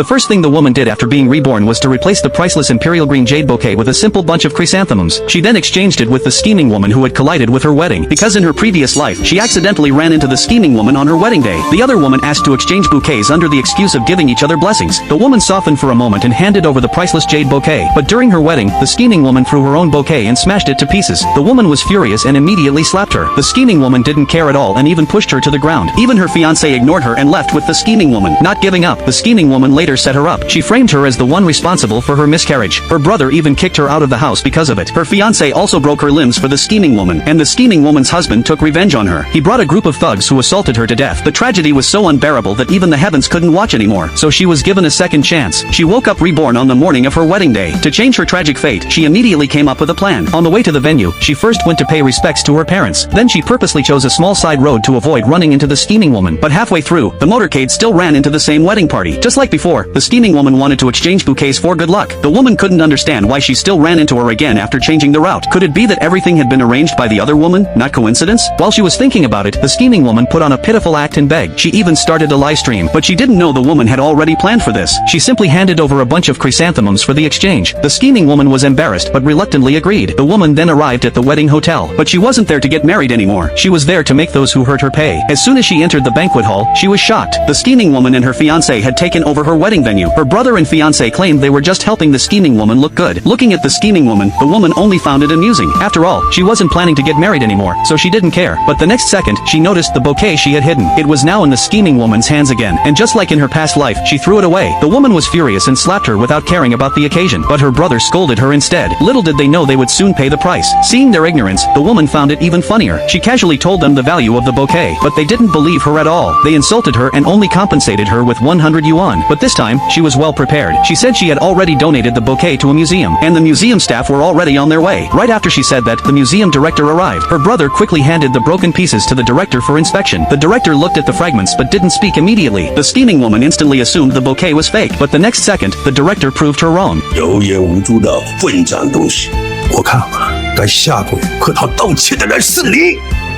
The first thing the woman did after being reborn was to replace the priceless imperial green jade bouquet with a simple bunch of chrysanthemums. She then exchanged it with the scheming woman who had collided with her wedding. Because in her previous life, she accidentally ran into the scheming woman on her wedding day. The other woman asked to exchange bouquets under the excuse of giving each other blessings. The woman softened for a moment and handed over the priceless jade bouquet. But during her wedding, the scheming woman threw her own bouquet and smashed it to pieces. The woman was furious and immediately slapped her. The scheming woman didn't care at all and even pushed her to the ground. Even her fiancé ignored her and left with the scheming woman. Not giving up, the scheming woman later set her up. She framed her as the one responsible for her miscarriage. Her brother even kicked her out of the house because of it. Her fiancé also broke her limbs for the scheming woman, and the scheming woman's husband took revenge on her. He brought a group of thugs who assaulted her to death. The tragedy was so unbearable that even the heavens couldn't watch anymore, so she was given a second chance. She woke up reborn on the morning of her wedding day. To change her tragic fate, she immediately came up with a plan. On the way to the venue, she first went to pay respects to her parents. Then she purposely chose a small side road to avoid running into the scheming woman. But halfway through, the motorcade still ran into the same wedding party. Just like before, the scheming woman wanted to exchange bouquets for good luck. The woman couldn't understand why she still ran into her again after changing the route. Could it be that everything had been arranged by the other woman, not coincidence? While she was thinking about it, the scheming woman put on a pitiful act and begged. She even started a live stream, but she didn't know the woman had already planned for this. She simply handed over a bunch of chrysanthemums for the exchange. The scheming woman was embarrassed but reluctantly agreed. The woman then arrived at the wedding hotel, but she wasn't there to get married anymore. She was there to make those who hurt her pay. As soon as she entered the banquet hall, she was shocked. The scheming woman and her fiancé had taken over her wedding venue. Her brother and fiancé claimed they were just helping the scheming woman look good. Looking at the scheming woman, the woman only found it amusing. After all, she wasn't planning to get married anymore, so she didn't care. But the next second, she noticed the bouquet she had hidden. It was now in the scheming woman's hands again, and just like in her past life, she threw it away. The woman was furious and slapped her without caring about the occasion, but her brother scolded her instead. Little did they know they would soon pay the price. Seeing their ignorance, the woman found it even funnier. She casually told them the value of the bouquet, but they didn't believe her at all. They insulted her and only compensated her with 100 yuan. But this time, she was well prepared. She said she had already donated the bouquet to a museum, and the museum staff were already on their way. Right after she said that, the museum director arrived. Her brother quickly handed the broken pieces to the director for inspection. The director looked at the fragments but didn't speak immediately. The scheming woman instantly assumed the bouquet was fake, but the next second, the director proved her wrong. 有眼无珠的混账东西！我看啊，该下跪磕头道歉的人是你。